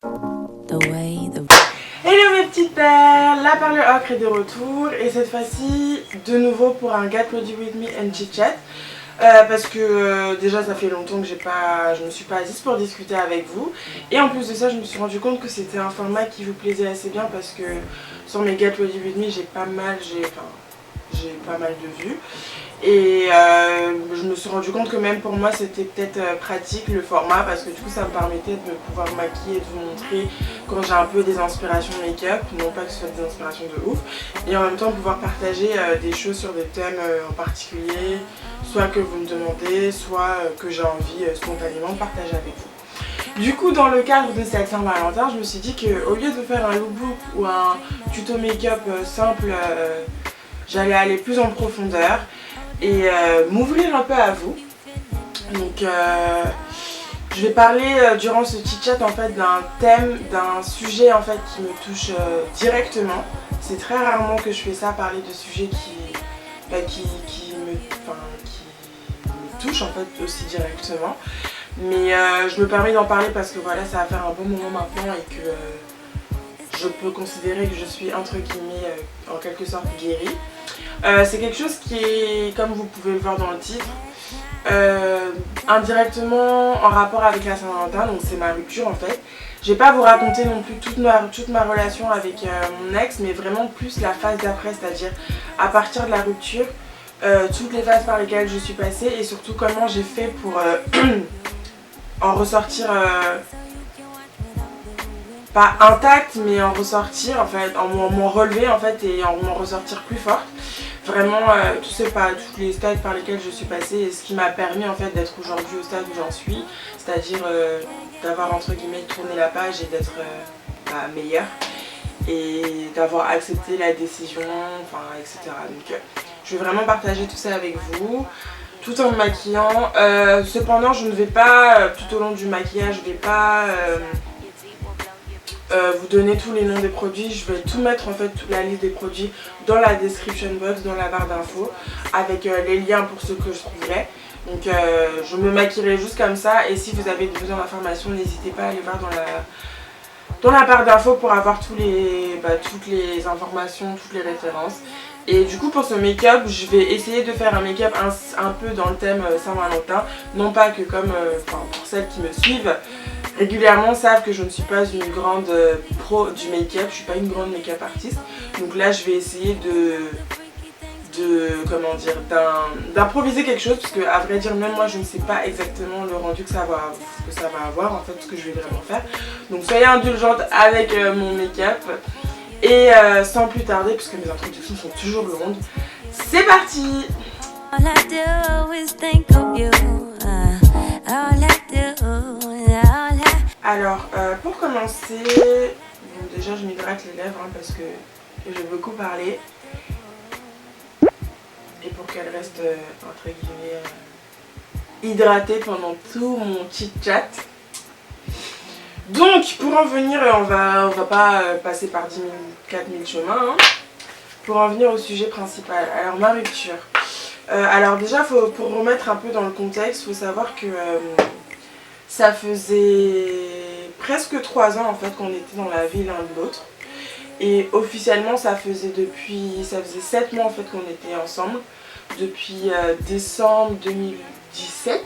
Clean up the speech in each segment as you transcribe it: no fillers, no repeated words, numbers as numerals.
Hello mes petites perles, la perle ocre est de retour et cette fois-ci de nouveau pour un Get Ready With Me and Chit Chat parce que déjà ça fait longtemps que je me suis pas assise pour discuter avec vous et en plus de ça je me suis rendu compte que c'était un format qui vous plaisait assez bien parce que sur mes Get Ready With Me j'ai pas mal de vues et je me suis rendu compte que même pour moi c'était peut-être pratique le format parce que du coup ça me permettait de pouvoir maquiller et de vous montrer quand j'ai un peu des inspirations make-up, non pas que ce soit des inspirations de ouf, et en même temps pouvoir partager des choses sur des thèmes en particulier, soit que vous me demandez, soit que j'ai envie spontanément de partager avec vous. Du coup dans le cadre de cette Saint-Valentin, je me suis dit qu'au lieu de faire un lookbook ou un tuto make-up simple, j'allais aller plus en profondeur et m'ouvrir un peu à vous. Donc je vais parler durant ce petit chat en fait d'un thème, d'un sujet en fait qui me touche directement. C'est très rarement que je fais ça, parler de sujets qui me touchent en fait aussi directement. Mais je me permets d'en parler parce que voilà, ça va faire un bon moment maintenant et que je peux considérer que je suis entre guillemets en quelque sorte guérie. C'est quelque chose qui est, comme vous pouvez le voir dans le titre, indirectement en rapport avec la Saint-Valentin, donc c'est ma rupture en fait. Je vais pas vous raconter non plus toute ma relation avec mon ex, mais vraiment plus la phase d'après, c'est-à-dire à partir de la rupture, toutes les phases par lesquelles je suis passée et surtout comment j'ai fait pour en ressortir, pas intacte, mais en ressortir en fait, en m'en relever en fait et en m'en ressortir plus forte. Vraiment tous les stades par lesquels je suis passée et ce qui m'a permis en fait d'être aujourd'hui au stade où j'en suis, c'est-à-dire d'avoir entre guillemets tourné la page et d'être meilleure et d'avoir accepté la décision, enfin etc. Donc je vais vraiment partager tout ça avec vous tout en me maquillant. Cependant je ne vais pas tout au long du maquillage, je ne vais pas vous donner tous les noms des produits, je vais tout mettre en fait, toute la liste des produits dans la description box, dans la barre d'infos, avec les liens pour ceux que je trouverai. Donc je me maquillerai juste comme ça et si vous avez besoin d'informations, n'hésitez pas à aller voir dans la barre d'infos pour avoir toutes les informations, toutes les références. Et du coup pour ce make-up, je vais essayer de faire un make-up un peu dans le thème Saint-Valentin, non pas que comme pour celles qui me suivent régulièrement savent que je ne suis pas une grande pro du make-up, je suis pas une grande make-up artiste. Donc là je vais essayer d'improviser quelque chose parce que à vrai dire même moi je ne sais pas exactement le rendu que ça va avoir en fait, ce que je vais vraiment faire. Donc soyez indulgente avec mon make-up et sans plus tarder puisque mes introductions sont toujours longues, c'est parti. Alors pour commencer, bon, déjà je m'hydrate les lèvres parce que j'ai beaucoup parlé et pour qu'elles restent entre guillemets hydratées pendant tout mon chit chat. Donc pour en venir, on va pas passer par 10 000, 4000 chemins, hein. Pour en venir au sujet principal, alors ma rupture. Alors déjà pour remettre un peu dans le contexte, il faut savoir que ça faisait presque 3 ans en fait qu'on était dans la vie l'un de l'autre. Et officiellement ça faisait 7 mois en fait qu'on était ensemble, depuis décembre 2017.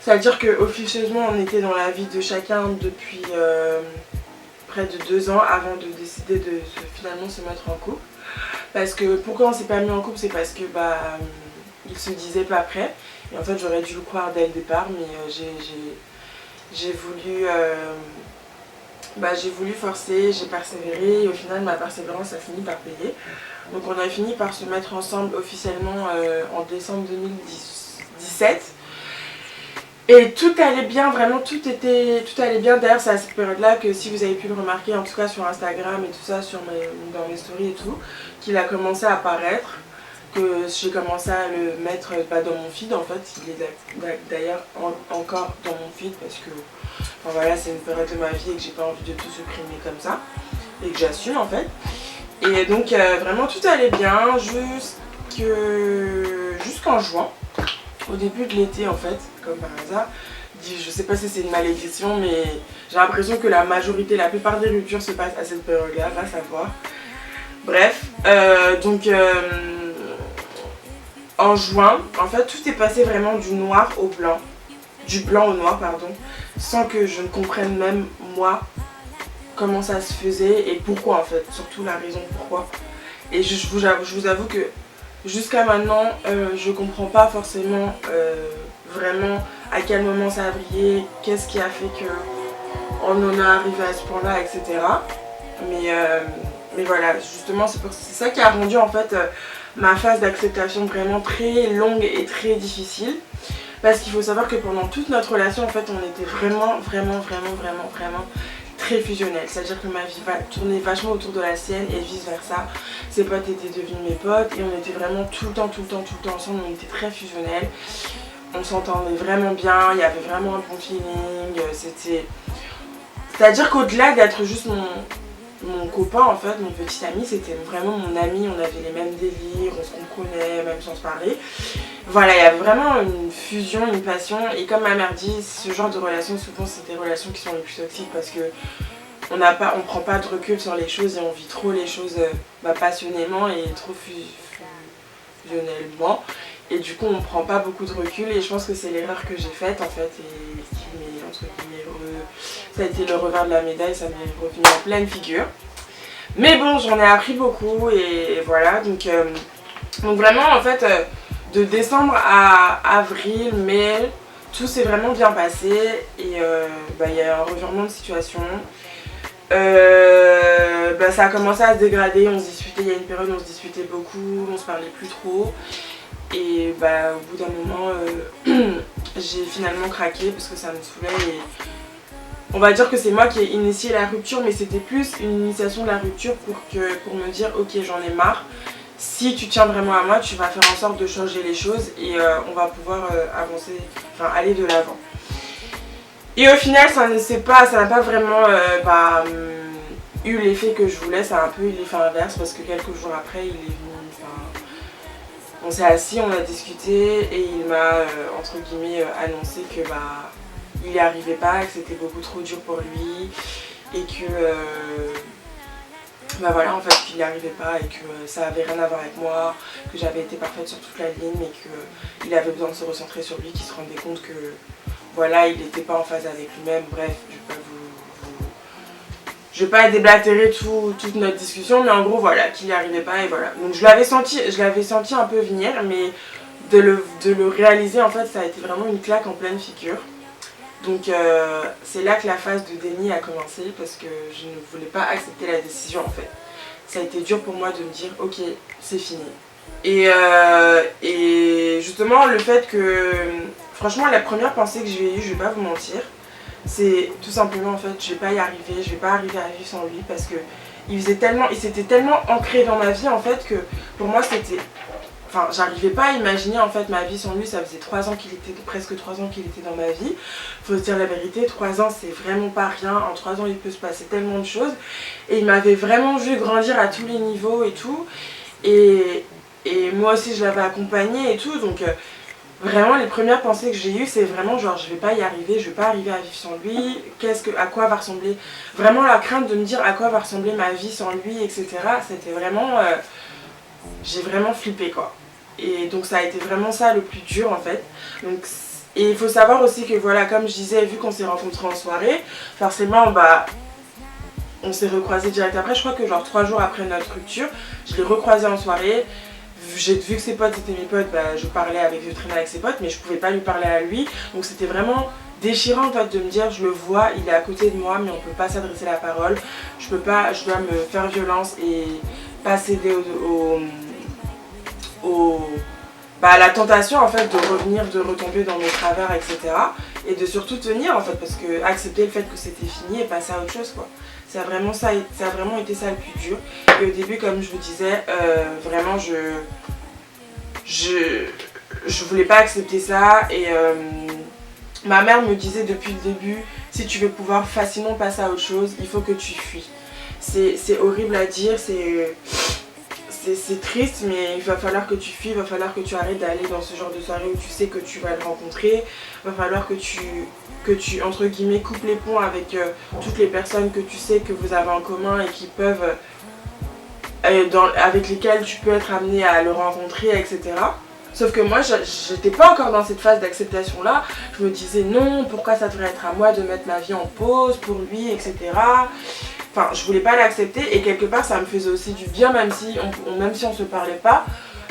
C'est-à-dire que officieusement on était dans la vie de chacun depuis près de 2 ans avant de décider de finalement se mettre en couple. Parce que pourquoi on s'est pas mis en couple, c'est parce que il se disait pas prêt. Et en fait j'aurais dû le croire dès le départ, mais j'ai voulu forcer, j'ai persévéré et au final ma persévérance a fini par payer. Donc on a fini par se mettre ensemble officiellement en décembre 2017. Et tout allait bien, vraiment tout allait bien. D'ailleurs c'est à cette période là que si vous avez pu le remarquer, en tout cas sur Instagram et tout ça, dans mes stories et tout, qu'il a commencé à apparaître, que j'ai commencé à le mettre dans mon feed en fait. Il est d'ailleurs encore dans mon feed parce que enfin, voilà, c'est une période de ma vie et que j'ai pas envie de tout supprimer comme ça et que j'assume en fait. Et donc vraiment tout allait bien jusqu'en juin, au début de l'été en fait, comme par hasard. je sais pas si c'est une malédiction, mais j'ai l'impression que la plupart des ruptures se passent à cette période-là, va savoir. Bref, en juin, en fait, tout est passé vraiment du noir au blanc, du blanc au noir, pardon, sans que je ne comprenne même, moi, comment ça se faisait et pourquoi, en fait, surtout la raison pourquoi. Et je vous avoue que jusqu'à maintenant, je comprends pas forcément vraiment à quel moment ça a brillé, qu'est-ce qui a fait qu'on en est arrivé à ce point-là, etc. Mais voilà, justement, c'est ça qui a rendu en fait ma phase d'acceptation vraiment très longue et très difficile. Parce qu'il faut savoir que pendant toute notre relation, en fait, on était vraiment très fusionnels. C'est-à-dire que ma vie tournait vachement autour de la sienne et vice versa. Ses potes étaient devenus mes potes et on était vraiment tout le temps ensemble. On était très fusionnels. On s'entendait vraiment bien, il y avait vraiment un bon feeling. C'est-à-dire qu'au-delà d'être juste mon copain, en fait, mon petit ami, c'était vraiment mon ami. On avait les mêmes délires, on se comprenait, même sans se parler. Voilà, il y avait vraiment une fusion, une passion. Et comme ma mère dit, ce genre de relations, souvent, c'est des relations qui sont les plus toxiques parce que on prend pas de recul sur les choses et on vit trop les choses passionnément et trop fusionnellement. Et du coup, on prend pas beaucoup de recul et je pense que c'est l'erreur que j'ai faite en fait. Et qui m'est, entre guillemets, ça a été le revers de la médaille, ça m'est revenu en pleine figure. Mais bon, j'en ai appris beaucoup et voilà. Donc vraiment, en fait, de décembre à avril, mai, tout s'est vraiment bien passé et il y a un revirement de situation. Ça a commencé à se dégrader, on se disputait, il y a une période où on se disputait beaucoup, on se parlait plus trop. Et au bout d'un moment, j'ai finalement craqué parce que ça me saoulait et on va dire que c'est moi qui ai initié la rupture, mais c'était plus une initiation de la rupture pour me dire ok, j'en ai marre. Si tu tiens vraiment à moi, tu vas faire en sorte de changer les choses et on va pouvoir avancer, enfin aller de l'avant. Et au final, ça n'a pas vraiment eu l'effet que je voulais, ça a un peu eu l'effet inverse parce que quelques jours après, il est venu. On s'est assis, on a discuté et il m'a entre guillemets annoncé que il n'y arrivait pas, que c'était beaucoup trop dur pour lui et que voilà, en fait, qu'il n'y arrivait pas et que ça avait rien à voir avec moi, que j'avais été parfaite sur toute la ligne et qu'il avait besoin de se recentrer sur lui, qu'il se rendait compte que voilà, il n'était pas en phase avec lui-même. Bref, je vais pas déblatérer toute notre discussion, mais en gros voilà, qu'il n'y arrivait pas et voilà. Donc je l'avais senti un peu venir, mais de le réaliser en fait, ça a été vraiment une claque en pleine figure. Donc c'est là que la phase de déni a commencé parce que je ne voulais pas accepter la décision en fait. Ça a été dur pour moi de me dire ok, c'est fini. Et justement le fait que, franchement la première pensée que j'ai eue, je vais pas vous mentir, c'est tout simplement en fait je vais pas y arriver, je vais pas arriver à vivre sans lui parce que il s'était tellement ancré dans ma vie en fait que pour moi c'était, enfin j'arrivais pas à imaginer en fait ma vie sans lui. Ça faisait presque 3 ans qu'il était dans ma vie. Faut se dire la vérité, 3 ans c'est vraiment pas rien, en 3 ans il peut se passer tellement de choses et il m'avait vraiment vu grandir à tous les niveaux et tout et moi aussi je l'avais accompagné et tout, donc vraiment les premières pensées que j'ai eues c'est vraiment genre je vais pas y arriver, je vais pas arriver à vivre sans lui, à quoi va ressembler, vraiment la crainte de me dire à quoi va ressembler ma vie sans lui, etc. C'était vraiment, j'ai vraiment flippé quoi. Et donc ça a été vraiment ça le plus dur en fait. Donc, et il faut savoir aussi que voilà, comme je disais, vu qu'on s'est rencontrés en soirée, forcément on s'est recroisés direct après, je crois que genre 3 jours après notre rupture, je l'ai recroisé en soirée. Vu que ses potes étaient mes potes, je traînais avec ses potes, mais je pouvais pas lui parler à lui. Donc c'était vraiment déchirant en fait de me dire je le vois, il est à côté de moi mais on peut pas s'adresser la parole. Je dois me faire violence et pas céder à la tentation en fait de revenir, de retomber dans mes travers, etc. Et de surtout tenir en fait, parce que accepter le fait que c'était fini et passer à autre chose quoi. Ça a vraiment été ça le plus dur. Et au début, comme je vous disais, vraiment je voulais pas accepter ça. Et ma mère me disait depuis le début, si tu veux pouvoir facilement passer à autre chose, il faut que tu fuis. C'est horrible à dire, c'est triste, mais il va falloir que tu fuis, il va falloir que tu arrêtes d'aller dans ce genre de soirée où tu sais que tu vas le rencontrer. Il va falloir que tu entre guillemets, coupes les ponts avec toutes les personnes que tu sais que vous avez en commun et qui peuvent, avec lesquelles tu peux être amené à le rencontrer, etc. Sauf que moi, j'étais pas encore dans cette phase d'acceptation là. Je me disais non, pourquoi ça devrait être à moi de mettre ma vie en pause pour lui, etc. Enfin, je voulais pas l'accepter et quelque part ça me faisait aussi du bien, même si on se parlait pas,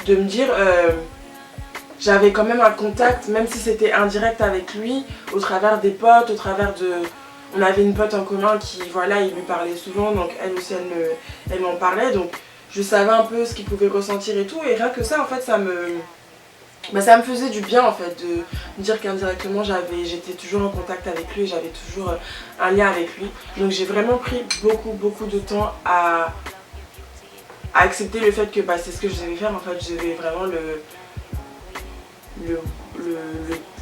de me dire j'avais quand même un contact, même si c'était indirect avec lui, au travers des potes, au travers de... On avait une pote en commun qui, voilà, il lui parlait souvent, donc elle aussi elle m'en parlait, donc je savais un peu ce qu'il pouvait ressentir et tout, et rien que ça en fait ça me faisait du bien en fait de me dire qu'indirectement j'étais toujours en contact avec lui, j'avais toujours un lien avec lui. Donc j'ai vraiment pris beaucoup de temps à accepter le fait que c'est ce que je devais faire en fait. Je devais vraiment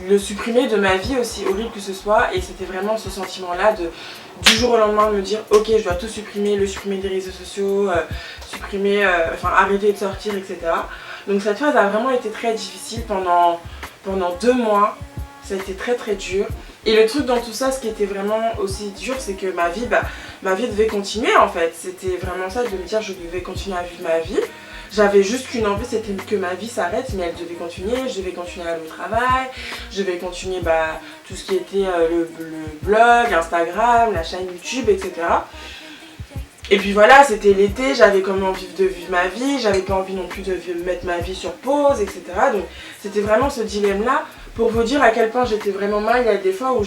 le supprimer de ma vie, aussi horrible que ce soit. Et c'était vraiment ce sentiment là du jour au lendemain de me dire ok, je dois tout supprimer, le supprimer des réseaux sociaux, arrêter de sortir, etc. Donc cette phase a vraiment été très difficile pendant 2 mois, ça a été très dur. Et le truc dans tout ça, ce qui était vraiment aussi dur, c'est que ma vie devait continuer en fait. C'était vraiment ça, de me dire je devais continuer à vivre ma vie. J'avais juste qu'une envie, c'était que ma vie s'arrête, mais elle devait continuer. Je devais continuer à aller au travail, je devais continuer tout ce qui était le blog, Instagram, la chaîne YouTube, etc. Et puis voilà, c'était l'été, j'avais quand même envie de vivre ma vie, j'avais pas envie non plus de mettre ma vie sur pause, etc. Donc c'était vraiment ce dilemme-là, pour vous dire à quel point j'étais vraiment mal. Il y a des fois où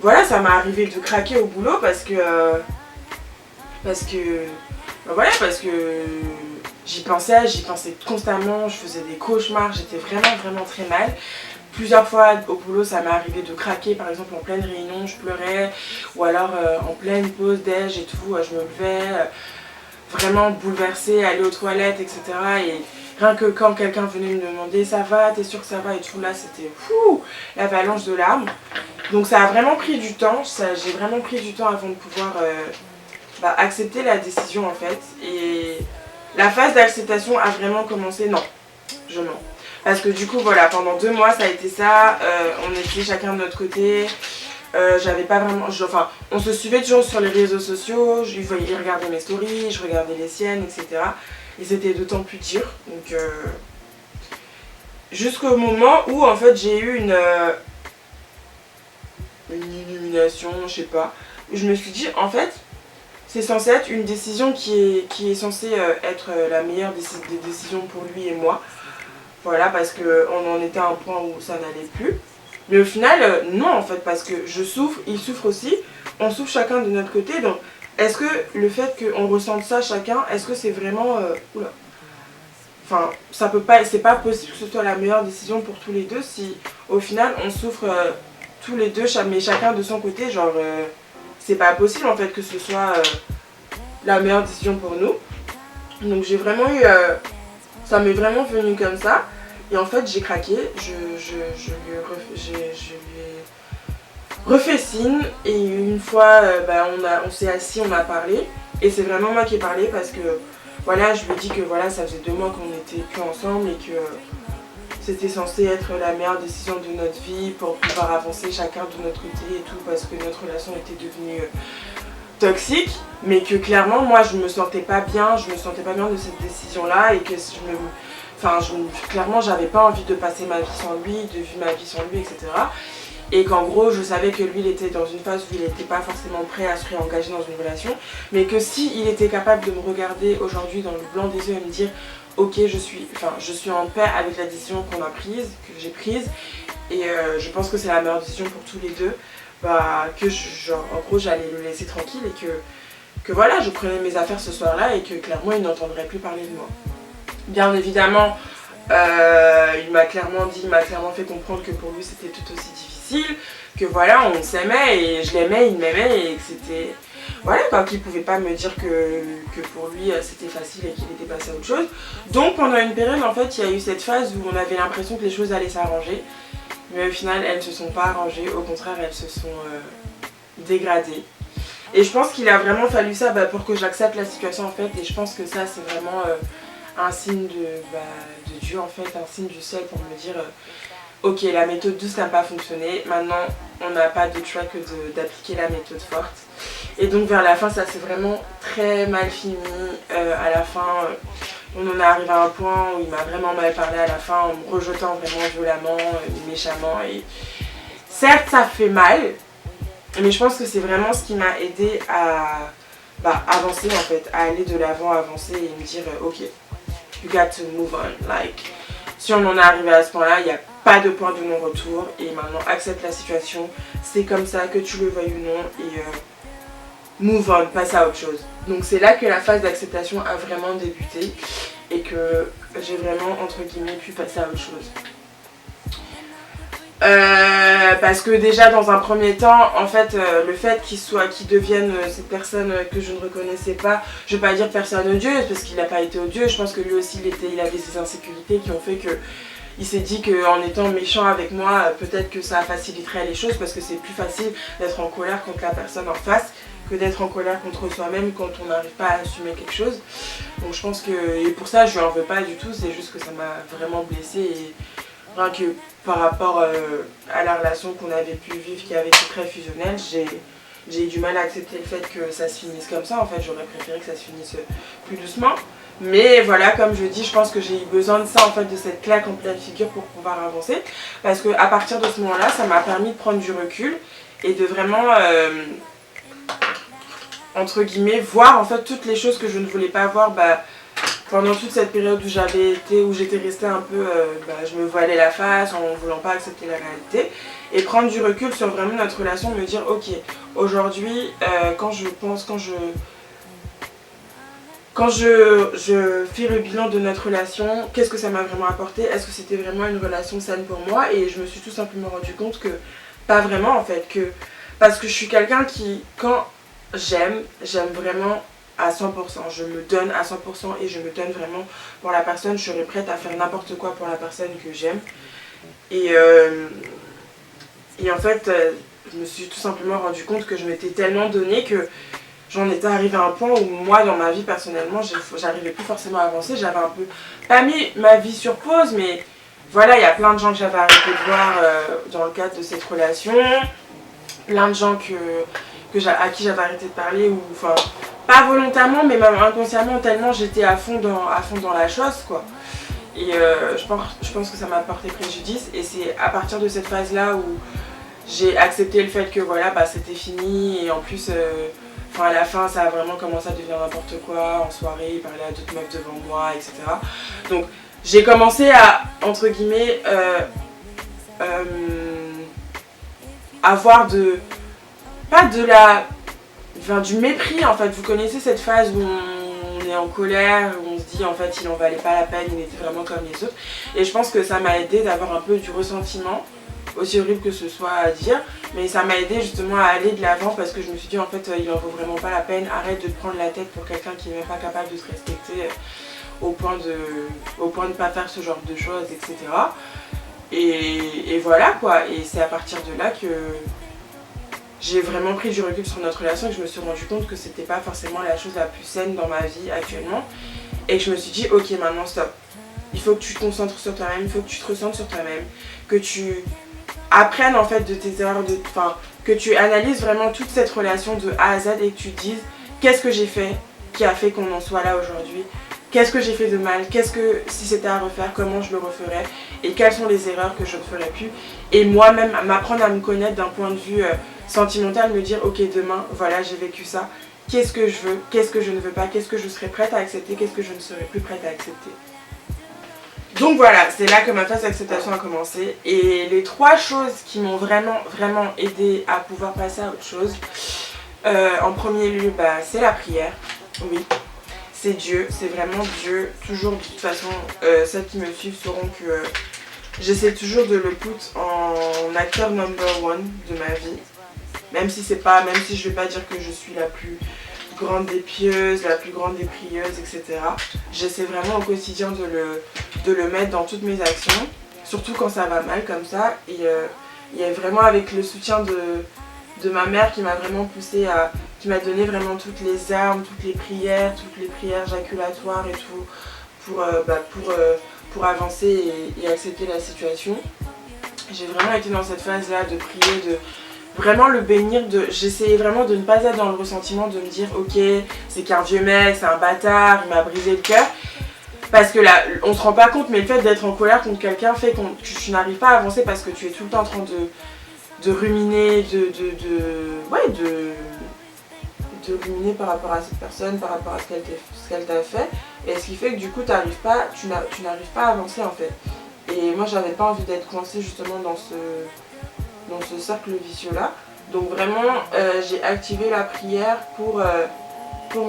voilà, ça m'est arrivé de craquer au boulot parce que j'y pensais constamment, je faisais des cauchemars, j'étais vraiment très mal. Plusieurs fois au boulot, ça m'est arrivé de craquer, par exemple en pleine réunion, je pleurais, ou alors en pleine pause déj et tout, je me levais, vraiment bouleversée, aller aux toilettes, etc. Et rien que quand quelqu'un venait me demander ça va, t'es sûr que ça va et tout, là c'était l'avalanche de larmes. Donc ça a vraiment pris du temps, j'ai vraiment pris du temps avant de pouvoir accepter la décision en fait. Et la phase d'acceptation a vraiment commencé, non, je mens. Parce que du coup voilà, pendant 2 mois ça a été ça, on était chacun de notre côté, j'avais pas vraiment, on se suivait toujours sur les réseaux sociaux, il regardait mes stories, je regardais les siennes, etc. Et c'était d'autant plus dur, donc jusqu'au moment où en fait j'ai eu une illumination, je sais pas, où je me suis dit en fait, c'est censé être une décision qui est censée être la meilleure des décisions pour lui et moi. Voilà, parce qu'on en était à un point où ça n'allait plus. Mais au final, non en fait, parce que je souffre, il souffre aussi, on souffre chacun de notre côté. Donc, est-ce que le fait qu'on ressente ça chacun, est-ce que c'est vraiment... Enfin, ça peut pas, c'est pas possible que ce soit la meilleure décision pour tous les deux si au final on souffre tous les deux, mais chacun de son côté, genre... c'est pas possible en fait que ce soit la meilleure décision pour nous. Donc j'ai vraiment eu... ça m'est vraiment venu comme ça. Et en fait j'ai craqué, je lui ai refait signe. Et une fois on s'est assis, on a parlé. Et c'est vraiment moi qui ai parlé parce que voilà, je lui ai dit que voilà, ça faisait 2 mois qu'on n'était plus ensemble et que c'était censé être la meilleure décision de notre vie pour pouvoir avancer chacun de notre côté et tout, parce que notre relation était devenue toxique, mais que clairement moi je me sentais pas bien, de cette décision là, et que clairement j'avais pas envie de passer ma vie sans lui, de vivre ma vie sans lui, etc. Et qu'en gros je savais que lui il était dans une phase où il n'était pas forcément prêt à se réengager dans une relation, mais que si il était capable de me regarder aujourd'hui dans le blanc des yeux et me dire ok, je suis en paix avec la décision que j'ai prise, et je pense que c'est la meilleure décision pour tous les deux, en gros j'allais le laisser tranquille et que voilà, je prenais mes affaires ce soir-là et que clairement il n'entendrait plus parler de moi. Bien évidemment, il m'a clairement fait comprendre que pour lui c'était tout aussi difficile, que voilà, on s'aimait et je l'aimais, il m'aimait et que c'était... Voilà quoi, qu'il pouvait pas me dire que pour lui c'était facile et qu'il était passé à autre chose. Donc pendant une période en fait il y a eu cette phase où on avait l'impression que les choses allaient s'arranger. Mais au final elles ne se sont pas arrangées, au contraire elles se sont dégradées. Et je pense qu'il a vraiment fallu ça pour que j'accepte la situation en fait. Et je pense que ça c'est vraiment un signe de Dieu en fait, un signe du ciel pour me dire ok, la méthode douce n'a pas fonctionné, maintenant on n'a pas de choix que d'appliquer la méthode forte. Et donc vers la fin ça s'est vraiment très mal fini. À la fin on en est arrivé à un point où il m'a vraiment mal parlé à la fin en me rejetant vraiment violemment, méchamment. Et certes ça fait mal, mais je pense que c'est vraiment ce qui m'a aidé à avancer en fait, à aller de l'avant, avancer et me dire ok, you got to move on. Like, si on en est arrivé à ce point-là, il n'y a pas de point de non-retour et maintenant accepte la situation, c'est comme ça que tu le veuilles ou non et move on, passe à autre chose. Donc c'est là que la phase d'acceptation a vraiment débuté et que j'ai vraiment entre guillemets pu passer à autre chose. Parce que déjà dans un premier temps, en fait, le fait qu'il devienne cette personne que je ne reconnaissais pas, je vais pas dire personne odieuse parce qu'il n'a pas été odieux, je pense que lui aussi il avait ses insécurités qui ont fait que il s'est dit qu'en étant méchant avec moi, peut-être que ça faciliterait les choses parce que c'est plus facile d'être en colère contre la personne en face que d'être en colère contre soi-même quand on n'arrive pas à assumer quelque chose. Donc je pense que, et pour ça je lui en veux pas du tout, c'est juste que ça m'a vraiment blessée et rien que par rapport à la relation qu'on avait pu vivre qui avait été très fusionnelle, j'ai eu du mal à accepter le fait que ça se finisse comme ça. En fait, j'aurais préféré que ça se finisse plus doucement. Mais voilà, comme je dis, je pense que j'ai eu besoin de ça, en fait, de cette claque en pleine figure pour pouvoir avancer. Parce qu'à partir de ce moment-là, ça m'a permis de prendre du recul et de vraiment, entre guillemets, voir en fait toutes les choses que je ne voulais pas voir. Pendant toute cette période où j'étais restée un peu, je me voilais la face en ne voulant pas accepter la réalité et prendre du recul sur vraiment notre relation, me dire ok, aujourd'hui quand je fais le bilan de notre relation, qu'est-ce que ça m'a vraiment apporté, est-ce que c'était vraiment une relation saine pour moi, et je me suis tout simplement rendu compte que pas vraiment en fait, parce que je suis quelqu'un qui, quand j'aime vraiment à 100%, je me donne à 100% et je me donne vraiment pour la personne, je serais prête à faire n'importe quoi pour la personne que j'aime. Et en fait, je me suis tout simplement rendu compte que je m'étais tellement donnée que j'en étais arrivée à un point où moi, dans ma vie personnellement, j'arrivais plus forcément à avancer. J'avais un peu, pas mis ma vie sur pause, mais voilà, il y a plein de gens que j'avais arrêté de voir dans le cadre de cette relation. Plein de gens à qui j'avais arrêté de parler, ou enfin pas volontairement mais même inconsciemment, tellement j'étais à fond dans la chose quoi. Et je pense que ça m'a porté préjudice, et c'est à partir de cette phase là où j'ai accepté le fait que voilà, c'était fini, et en plus à la fin ça a vraiment commencé à devenir n'importe quoi en soirée, il parlait à d'autres meufs devant moi, etc. Donc j'ai commencé à, entre guillemets, avoir du mépris en fait. Vous connaissez cette phase où on est en colère, où on se dit en fait il en valait pas la peine, il était vraiment comme les autres. Et je pense que ça m'a aidé d'avoir un peu du ressentiment, aussi horrible que ce soit à dire, mais ça m'a aidé justement à aller de l'avant, parce que je me suis dit en fait il en vaut vraiment pas la peine, arrête de te prendre la tête pour quelqu'un qui n'est même pas capable de se respecter au point de pas faire ce genre de choses, etc. Et voilà quoi, et c'est à partir de là que j'ai vraiment pris du recul sur notre relation et que je me suis rendu compte que c'était pas forcément la chose la plus saine dans ma vie actuellement, et que je me suis dit ok, maintenant stop, il faut que tu te concentres sur toi-même, il faut que tu te ressentes sur toi-même, que tu apprennes en fait de tes erreurs, que tu analyses vraiment toute cette relation de A à Z et que tu te dises qu'est-ce que j'ai fait qui a fait qu'on en soit là aujourd'hui, qu'est-ce que j'ai fait de mal, qu'est-ce que, si c'était à refaire, comment je le referais, et quelles sont les erreurs que je ne ferais plus, et moi-même m'apprendre à me connaître d'un point de vue sentimental, me dire ok, demain voilà, j'ai vécu ça, qu'est-ce que je veux, qu'est-ce que je ne veux pas, qu'est-ce que je serais prête à accepter, qu'est-ce que je ne serais plus prête à accepter. Donc voilà, c'est là que ma phase d'acceptation a commencé, et les 3 choses qui m'ont vraiment aidé à pouvoir passer à autre chose, en premier lieu c'est la prière, oui, c'est Dieu, c'est vraiment Dieu. Toujours de toute façon, celles qui me suivent sauront que j'essaie toujours de le put en acteur number 1 de ma vie, même si je vais pas dire que je suis la plus grande des pieuses, la plus grande des prieuses, etc. J'essaie vraiment au quotidien de le mettre dans toutes mes actions, surtout quand ça va mal comme ça. Et il y a vraiment, avec le soutien de ma mère, qui m'a vraiment poussée qui m'a donné vraiment toutes les armes, toutes les prières jaculatoires et tout, pour avancer et accepter la situation. J'ai vraiment été dans cette phase là de prier, de vraiment le bénir, j'essayais vraiment de ne pas être dans le ressentiment de me dire ok c'est qu'un vieux mec, c'est un bâtard, il m'a brisé le cœur. Parce que là, on se rend pas compte, mais le fait d'être en colère contre quelqu'un fait que tu n'arrives pas à avancer parce que tu es tout le temps en train de ruminer, de ruminer par rapport à cette personne, par rapport à ce qu'elle t'a fait. Et ce qui fait que du coup, tu n'arrives pas à avancer en fait. Et moi, j'avais pas envie d'être coincée justement dans ce cercle vicieux là. Donc vraiment, j'ai activé la prière pour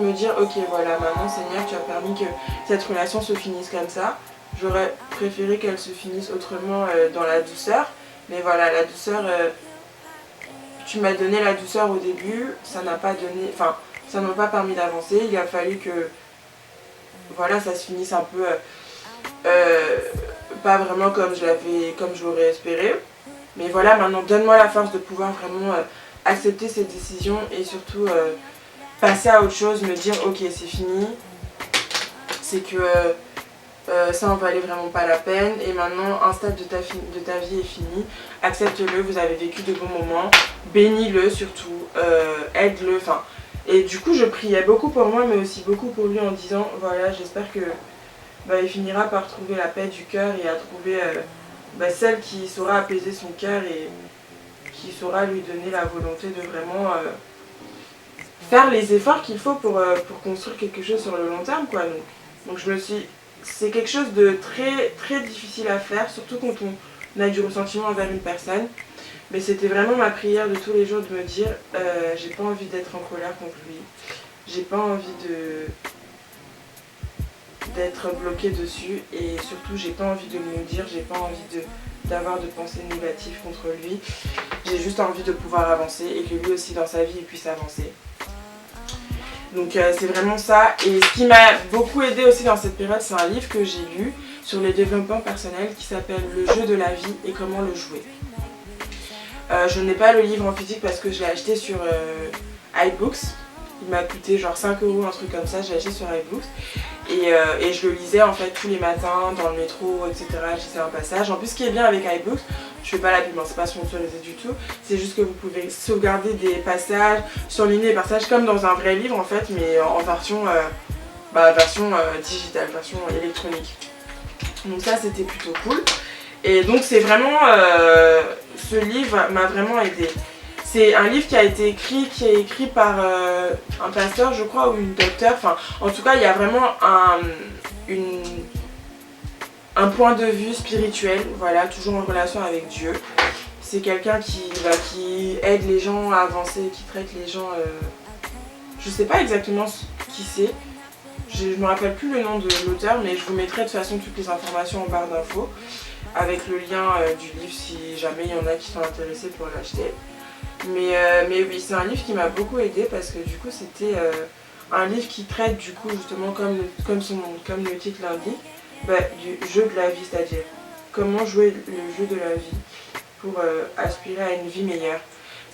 me dire ok voilà maintenant Seigneur tu as permis que cette relation se finisse comme ça. J'aurais préféré qu'elle se finisse autrement dans la douceur. Mais voilà la douceur, tu m'as donné la douceur au début, ça n'a pas donné, enfin ça ne m'a pas permis d'avancer. Il a fallu que voilà ça se finisse un peu pas vraiment comme je l'aurais espéré. Mais voilà maintenant donne-moi la force de pouvoir vraiment accepter cette décision et surtout passer à autre chose, me dire ok c'est fini, c'est que ça en valait vraiment pas la peine et maintenant un stade de ta vie est fini, accepte-le, vous avez vécu de bons moments, bénis-le surtout, aide-le, enfin. Et du coup je priais beaucoup pour moi mais aussi beaucoup pour lui en disant voilà j'espère que il finira par trouver la paix du cœur et à trouver celle qui saura apaiser son cœur et qui saura lui donner la volonté de vraiment faire les efforts qu'il faut pour construire quelque chose sur le long terme quoi. Donc je me suis... C'est quelque chose de très très difficile à faire, surtout quand on a du ressentiment envers une personne. Mais c'était vraiment ma prière de tous les jours de me dire j'ai pas envie d'être en colère contre lui. J'ai pas envie d'être bloquée dessus et surtout j'ai pas envie de me dire, j'ai pas envie d'avoir de pensées négatives contre lui. J'ai juste envie de pouvoir avancer et que lui aussi dans sa vie il puisse avancer. Donc c'est vraiment ça. Et ce qui m'a beaucoup aidé aussi dans cette période, c'est un livre que j'ai lu sur le développement personnel qui s'appelle Le jeu de la vie et comment le jouer. Je n'ai pas le livre en physique parce que je l'ai acheté sur iBooks. Il m'a coûté genre 5 €, un truc comme ça, j'ai acheté sur iBooks. Et je le lisais en fait tous les matins dans le métro, etc. Je lisais un passage. En plus, ce qui est bien avec iBooks, je fais pas la pub, c'est pas sponsorisé du tout. C'est juste que vous pouvez sauvegarder des passages, surligner des passages comme dans un vrai livre en fait, mais en version, digitale, version électronique. Donc ça, c'était plutôt cool. Et donc c'est vraiment, ce livre m'a vraiment aidé. C'est un livre qui est écrit par un pasteur, je crois, ou une docteure. Enfin, en tout cas, il y a vraiment un point de vue spirituel, voilà, toujours en relation avec Dieu. C'est quelqu'un qui aide les gens à avancer, qui traite les gens... je sais pas exactement qui c'est. Je me rappelle plus le nom de l'auteur, mais je vous mettrai de toute façon toutes les informations en barre d'infos. Avec le lien du livre si jamais il y en a qui sont intéressés pour l'acheter. Mais oui, c'est un livre qui m'a beaucoup aidé parce que du coup c'était un livre qui traite du coup justement comme le titre l'indique, du jeu de la vie, c'est-à-dire comment jouer le jeu de la vie pour aspirer à une vie meilleure.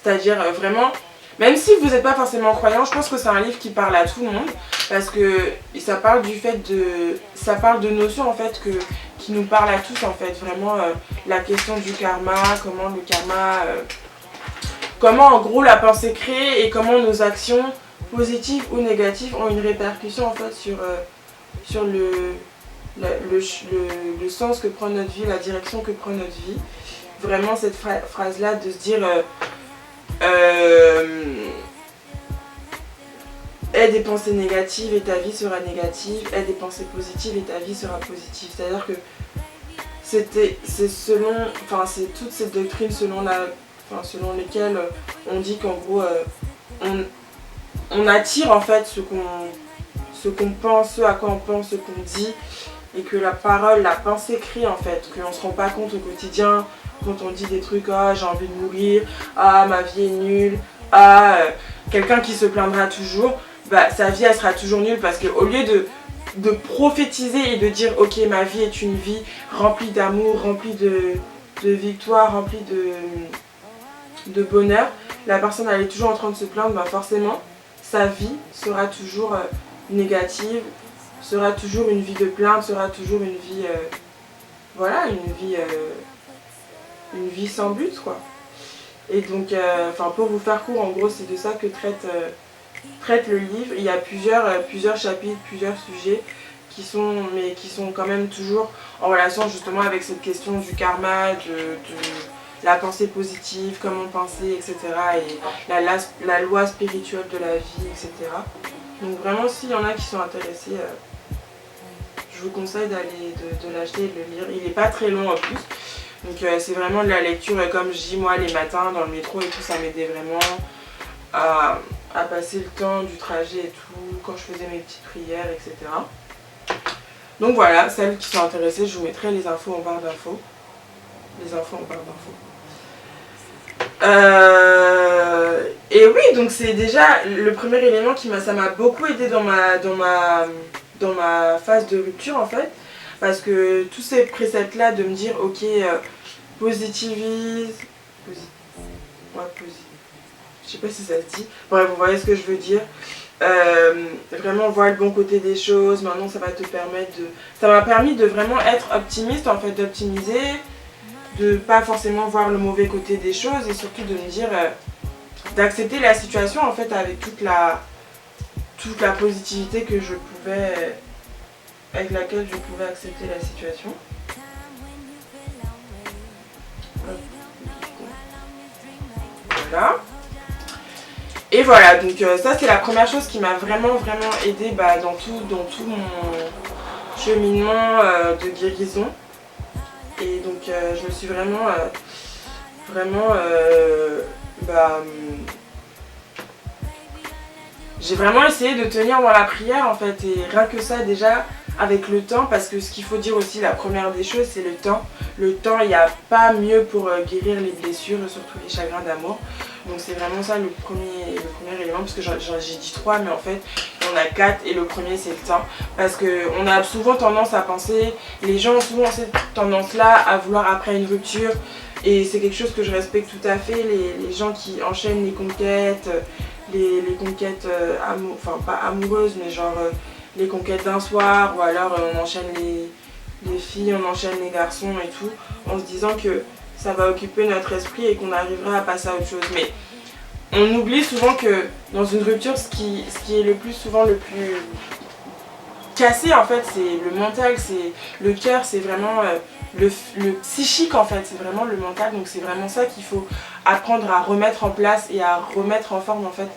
C'est-à-dire vraiment, même si vous n'êtes pas forcément croyant, je pense que c'est un livre qui parle à tout le monde parce que ça parle ça parle de notions en fait qui nous parlent à tous en fait, vraiment la question du karma, comment le karma... comment en gros la pensée crée et comment nos actions positives ou négatives ont une répercussion en fait sur le sens que prend notre vie, la direction que prend notre vie. Vraiment cette phrase là de se dire aie des pensées négatives et ta vie sera négative, aie des pensées positives et ta vie sera positive. C'est-à-dire que c'est toute cette doctrine selon lesquelles on dit qu'en gros on attire en fait ce qu'on pense, ce à quoi on pense, ce qu'on dit, et que la parole, la pensée crie en fait, qu'on ne se rend pas compte au quotidien quand on dit des trucs, ah j'ai envie de mourir, ah ma vie est nulle, ah quelqu'un qui se plaindra toujours, sa vie elle sera toujours nulle parce qu'au lieu de prophétiser et de dire ok ma vie est une vie remplie d'amour, remplie de victoire, remplie de bonheur, la personne elle est toujours en train de se plaindre, forcément sa vie sera toujours négative, sera toujours une vie de plainte, sera toujours une vie, voilà, une vie sans but, quoi. Et donc, pour vous faire court, en gros, c'est de ça que traite le livre. Il y a plusieurs chapitres, plusieurs sujets qui sont quand même toujours en relation justement avec cette question du karma, de la pensée positive, comment penser, etc. Et la loi spirituelle de la vie, etc. Donc vraiment, s'il y en a qui sont intéressés, je vous conseille de l'acheter et de le lire. Il n'est pas très long en plus. Donc c'est vraiment de la lecture, comme je dis moi les matins dans le métro et tout, ça m'aidait vraiment à passer le temps du trajet et tout, quand je faisais mes petites prières, etc. Donc voilà, celles qui sont intéressées, je vous mettrai les infos en barre d'infos. Les infos en barre d'infos. Et oui, donc c'est déjà le premier élément ça m'a beaucoup aidé dans ma phase de rupture en fait. Parce que tous ces préceptes-là de me dire, ok, positivise, je sais pas si ça se dit, bref, vous voyez ce que je veux dire. Vraiment voir le bon côté des choses, maintenant ça va te permettre ça m'a permis de vraiment être optimiste en fait, d'optimiser, de pas forcément voir le mauvais côté des choses et surtout de me dire, d'accepter la situation en fait avec toute la positivité que je pouvais... avec laquelle je pouvais accepter la situation. Voilà. Et voilà, donc ça c'est la première chose qui m'a vraiment aidée dans tout mon cheminement de guérison. Et donc je me suis vraiment j'ai vraiment essayé de tenir dans la prière en fait, et rien que ça déjà avec le temps, parce que ce qu'il faut dire aussi, la première des choses, c'est le temps. Le temps, il n'y a pas mieux pour guérir les blessures, surtout les chagrins d'amour. Donc c'est vraiment ça le premier élément, parce que j'ai dit 3, mais en fait, il y en a 4, et le premier, c'est le temps. Parce qu'on a souvent tendance à penser, les gens ont souvent cette tendance-là à vouloir après une rupture, et c'est quelque chose que je respecte tout à fait, les gens qui enchaînent les conquêtes, les conquêtes, pas amoureuses, mais genre... les conquêtes d'un soir, ou alors on enchaîne les filles, on enchaîne les garçons et tout, en se disant que ça va occuper notre esprit et qu'on arrivera à passer à autre chose. Mais on oublie souvent que dans une rupture, ce qui est le plus souvent le plus cassé en fait, c'est le mental, c'est le cœur, c'est vraiment le psychique en fait, c'est vraiment le mental. Donc c'est vraiment ça qu'il faut apprendre à remettre en place et à remettre en forme en fait,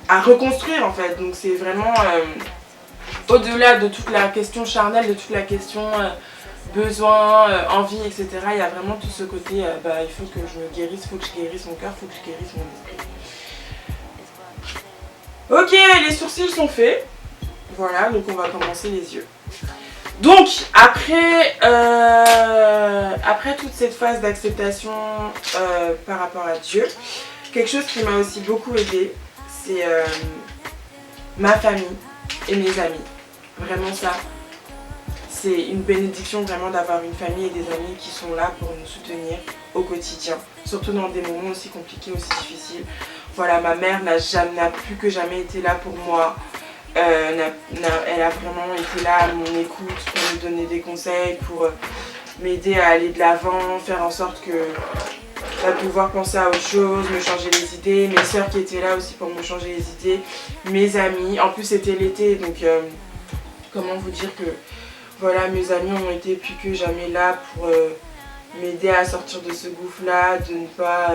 à reconstruire en fait. Donc c'est vraiment au-delà de toute la question charnelle, de toute la question besoin, envie, etc. Il y a vraiment tout ce côté, il faut que je me guérisse, il faut que je guérisse mon cœur, il faut que je guérisse mon esprit. Ok, les sourcils sont faits. Voilà, donc on va commencer les yeux. Donc après toute cette phase d'acceptation par rapport à Dieu, quelque chose qui m'a aussi beaucoup aidée, c'est ma famille et mes amis. Vraiment ça, c'est une bénédiction vraiment d'avoir une famille et des amis qui sont là pour nous soutenir au quotidien. Surtout dans des moments aussi compliqués, aussi difficiles. Voilà, ma mère n'a plus que jamais été là pour moi. Elle a vraiment été là à mon écoute pour me donner des conseils, pour m'aider à aller de l'avant, faire en sorte que pouvoir penser à autre chose, me changer les idées, mes soeurs qui étaient là aussi pour me changer les idées, mes amis, en plus c'était l'été, donc comment vous dire que voilà, mes amis ont été plus que jamais là pour m'aider à sortir de ce gouffre là, de ne pas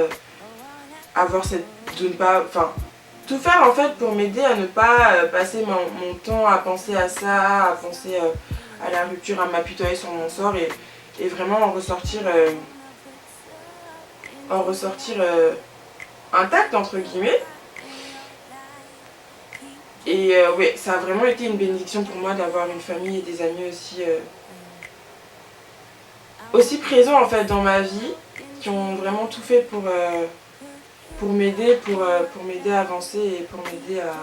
tout faire en fait pour m'aider à ne pas passer mon temps à penser à ça, à penser à la rupture, à m'apitoyer sur mon sort et vraiment en ressortir intact entre guillemets. Et ouais, ça a vraiment été une bénédiction pour moi d'avoir une famille et des amis aussi présents en fait dans ma vie, qui ont vraiment tout fait pour m'aider, pour m'aider à avancer et pour m'aider à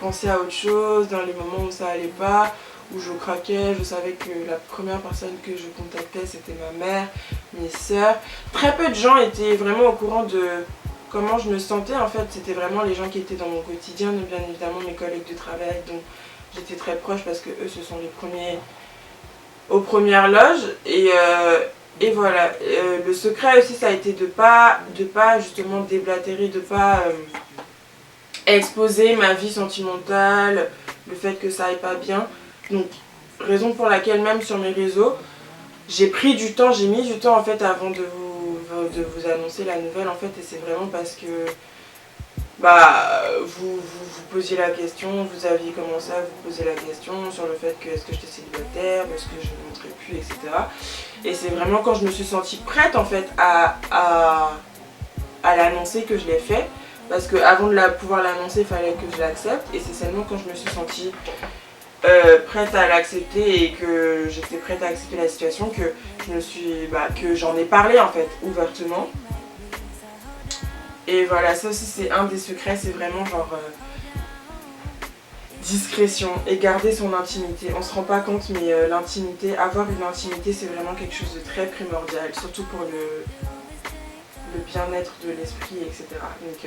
penser à autre chose dans les moments où ça allait pas, où je craquais. Je savais que la première personne que je contactais c'était ma mère, mes soeurs. Très peu de gens étaient vraiment au courant de comment je me sentais en fait. C'était vraiment les gens qui étaient dans mon quotidien, bien évidemment mes collègues de travail dont j'étais très proche parce que eux ce sont les premiers aux premières loges. Et voilà, le secret aussi ça a été de pas justement déblatérer, de pas exposer ma vie sentimentale, le fait que ça aille pas bien. Donc raison pour laquelle même sur mes réseaux, j'ai mis du temps en fait avant de vous annoncer la nouvelle en fait, et c'est vraiment parce que bah vous posiez la question, vous aviez commencé à vous poser la question sur le fait que est-ce que j'étais célibataire, est-ce que je ne montrais plus, etc. Et c'est vraiment quand je me suis sentie prête en fait à l'annoncer que je l'ai fait. Parce qu'avant de pouvoir l'annoncer, il fallait que je l'accepte. Et c'est seulement quand je me suis sentie prête à l'accepter et que j'étais prête à accepter la situation que que j'en ai parlé en fait ouvertement. Et voilà, ça aussi c'est un des secrets, c'est vraiment genre discrétion et garder son intimité. On se rend pas compte mais l'intimité, avoir une intimité c'est vraiment quelque chose de très primordial, surtout pour le bien-être de l'esprit, etc. Donc,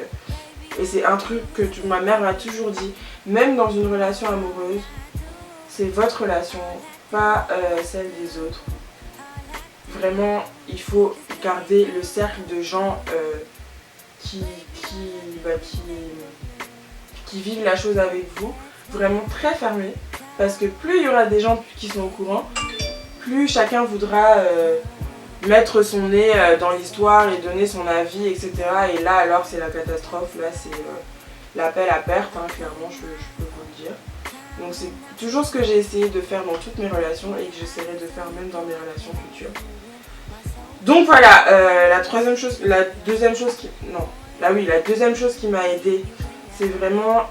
et c'est un truc que ma mère m'a toujours dit, même dans une relation amoureuse, c'est votre relation, pas celle des autres. Vraiment, il faut garder le cercle de gens qui vivent la chose avec vous, vraiment très fermé, parce que plus il y aura des gens qui sont au courant, plus chacun voudra mettre son nez dans l'histoire et donner son avis, etc. Et là alors c'est la catastrophe, là c'est l'appel à perte, hein, clairement je peux vous le dire. Donc c'est toujours ce que j'ai essayé de faire dans toutes mes relations et que j'essaierai de faire même dans mes relations futures. Donc voilà, la deuxième chose qui m'a aidée, c'est vraiment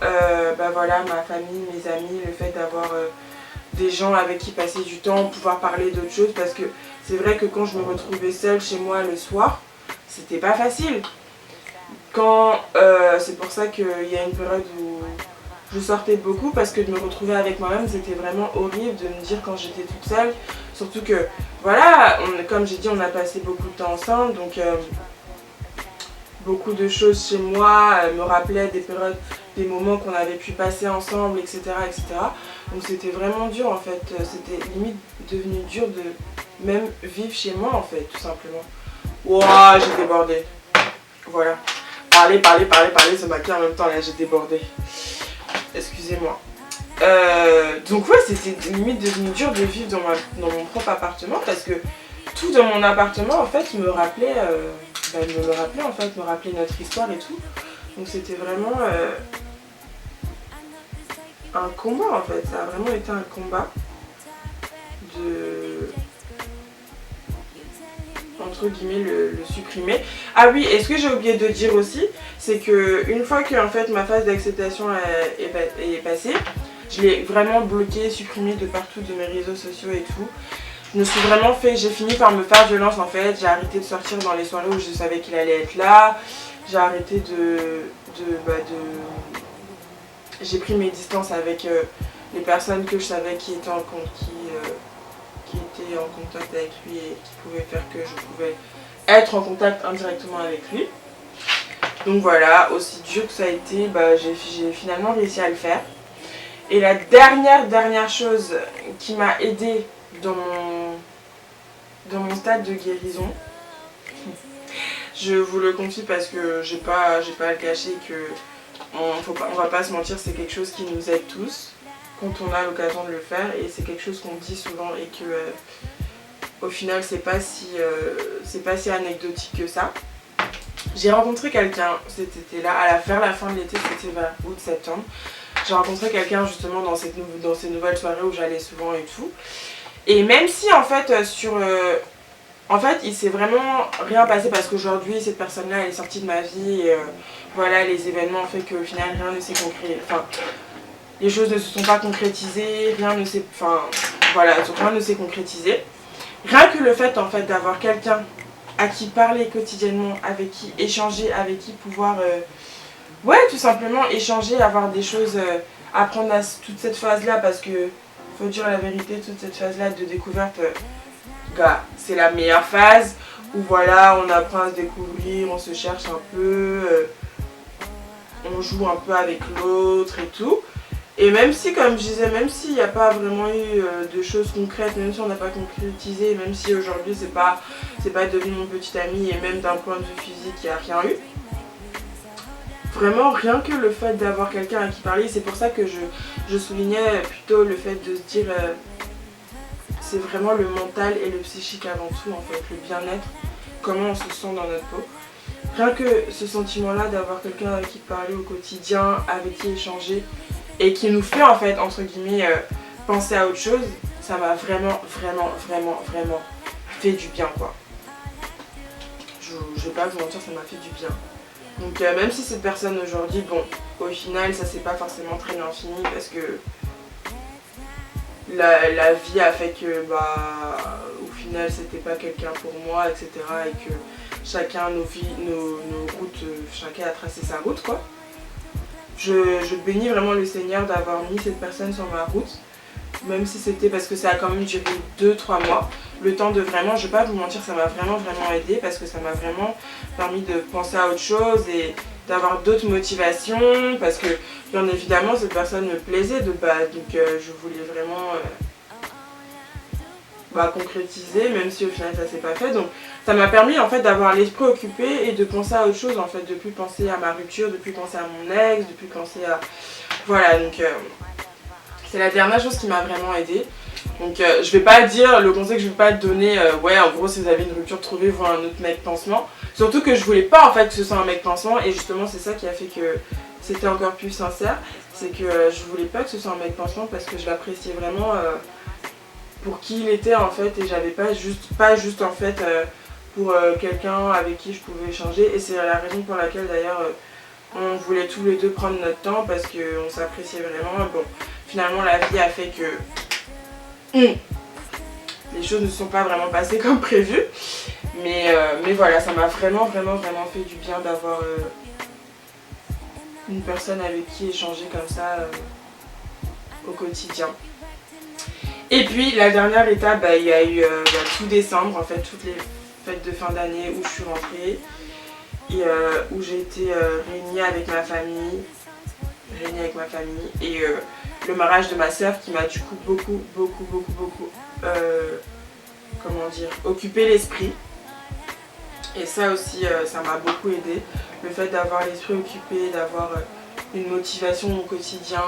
voilà, ma famille, mes amis, le fait d'avoir des gens avec qui passer du temps, pouvoir parler d'autres choses, parce que c'est vrai que quand je me retrouvais seule chez moi le soir, c'était pas facile. C'est pour ça qu'il y a une période où je sortais beaucoup, parce que de me retrouver avec moi-même c'était vraiment horrible de me dire quand j'étais toute seule, surtout que voilà, comme j'ai dit, on a passé beaucoup de temps ensemble, donc beaucoup de choses chez moi me rappelaient des périodes, des moments qu'on avait pu passer ensemble, etc. etc. Donc c'était vraiment dur en fait, c'était limite devenu dur de même vivre chez moi en fait, tout simplement. Ouah, j'ai débordé. Voilà. Parler, se maquiller en même temps, là j'ai débordé. Excusez-moi. Donc ouais, c'était limite devenu dur de vivre dans mon propre appartement, parce que tout dans mon appartement en fait me rappelait notre histoire et tout. Donc c'était vraiment un combat en fait, ça a vraiment été un combat de, entre guillemets, le supprimer. Ah oui, et ce que j'ai oublié de dire aussi, c'est que une fois que en fait ma phase d'acceptation est passée, je l'ai vraiment bloqué, supprimé de partout de mes réseaux sociaux et tout. J'ai fini par me faire violence en fait, j'ai arrêté de sortir dans les soirées où je savais qu'il allait être là, j'ai arrêté j'ai pris mes distances avec les personnes que je savais qui étaient en contact avec lui et qui pouvaient faire que je pouvais être en contact indirectement avec lui. Donc voilà, aussi dur que ça a été, j'ai finalement réussi à le faire. Et la dernière chose qui m'a aidée dans mon stade de guérison, je vous le confie parce que j'ai pas à le cacher, que on va pas se mentir, c'est quelque chose qui nous aide tous quand on a l'occasion de le faire, et c'est quelque chose qu'on dit souvent et que au final c'est pas si anecdotique que ça. J'ai rencontré quelqu'un c'était là vers la fin de l'été, c'était vers août-septembre. J'ai rencontré quelqu'un justement dans ces nouvelles soirées où j'allais souvent et tout. Et même si en fait il s'est vraiment rien passé, parce qu'aujourd'hui cette personne là elle est sortie de ma vie et voilà, les événements ont fait qu'au final rien ne s'est concrétisé, enfin les choses ne se sont pas concrétisées, rien ne s'est concrétisé. Rien que le fait en fait d'avoir quelqu'un à qui parler quotidiennement, avec qui échanger, avec qui pouvoir tout simplement échanger, avoir des choses, apprendre à toute cette phase là, parce que faut dire la vérité, toute cette phase là de découverte, c'est la meilleure phase où voilà, on apprend à se découvrir, on se cherche un peu, on joue un peu avec l'autre et tout. Et même si, comme je disais, même s'il n'y a pas vraiment eu de choses concrètes, même si on n'a pas concrétisé, même si aujourd'hui c'est pas devenu mon petit ami et même d'un point de vue physique, il n'y a rien eu. Vraiment, rien que le fait d'avoir quelqu'un à qui parler, c'est pour ça que je soulignais plutôt le fait de se dire c'est vraiment le mental et le psychique avant tout en fait, le bien-être, comment on se sent dans notre peau. Rien que ce sentiment-là d'avoir quelqu'un avec qui parler au quotidien, avec qui échanger et qui nous fait en fait, entre guillemets, penser à autre chose, ça m'a vraiment fait du bien quoi. Je vais pas vous mentir, ça m'a fait du bien. Donc même si cette personne aujourd'hui, bon, au final ça s'est pas forcément très bien fini parce que la vie a fait que bah au final c'était pas quelqu'un pour moi, etc. Et que chacun nos routes, chacun a tracé sa route quoi. Je bénis vraiment le Seigneur d'avoir mis cette personne sur ma route, même si c'était parce que ça a quand même duré 2-3 mois. Le temps de vraiment, je vais pas vous mentir, ça m'a vraiment aidé parce que ça m'a vraiment permis de penser à autre chose et d'avoir d'autres motivations parce que bien évidemment cette personne me plaisait de base, donc je voulais vraiment concrétiser, même si au final ça s'est pas fait. Donc ça m'a permis en fait d'avoir l'esprit occupé et de penser à autre chose en fait, de plus penser à ma rupture, de plus penser à mon ex, de plus penser à... Voilà, donc c'est la dernière chose qui m'a vraiment aidée. Donc je vais pas dire, le conseil que je vais pas te donner, ouais en gros si vous avez une rupture, trouvez-vous un autre mec pansement. Surtout que je voulais pas en fait que ce soit un mec pansement et justement c'est ça qui a fait que c'était encore plus sincère. C'est que je voulais pas que ce soit un mec pansement parce que je l'appréciais vraiment pour qui il était en fait et j'avais pas juste en fait pour quelqu'un avec qui je pouvais échanger et c'est la raison pour laquelle d'ailleurs on voulait tous les deux prendre notre temps parce qu'on s'appréciait vraiment. Bon, finalement la vie a fait que les choses ne sont pas vraiment passées comme prévu, mais voilà, ça m'a vraiment fait du bien d'avoir une personne avec qui échanger comme ça au quotidien. Et puis la dernière étape, il y a eu tout décembre, en fait toutes les fêtes de fin d'année où je suis rentrée et où j'ai été réunie avec ma famille, et le mariage de ma soeur qui m'a du coup beaucoup comment dire, occupé l'esprit. Et ça aussi, ça m'a beaucoup aidé. Le fait d'avoir l'esprit occupé, d'avoir une motivation au quotidien.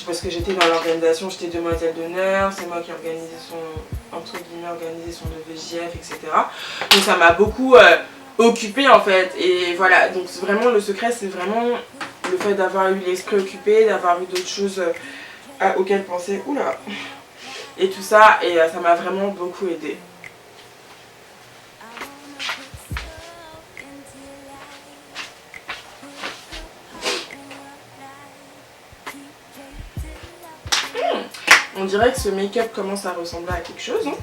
Parce que j'étais dans l'organisation, j'étais demoiselle d'honneur, c'est moi qui organisais entre guillemets, organisé son EVJF, etc. Donc ça m'a beaucoup occupé en fait. Et voilà, donc vraiment le secret, c'est vraiment le fait d'avoir eu l'esprit occupé, d'avoir eu d'autres choses auxquelles penser. Oula! Et tout ça, et ça m'a vraiment beaucoup aidé. On dirait que ce make-up commence à ressembler à quelque chose. Hein.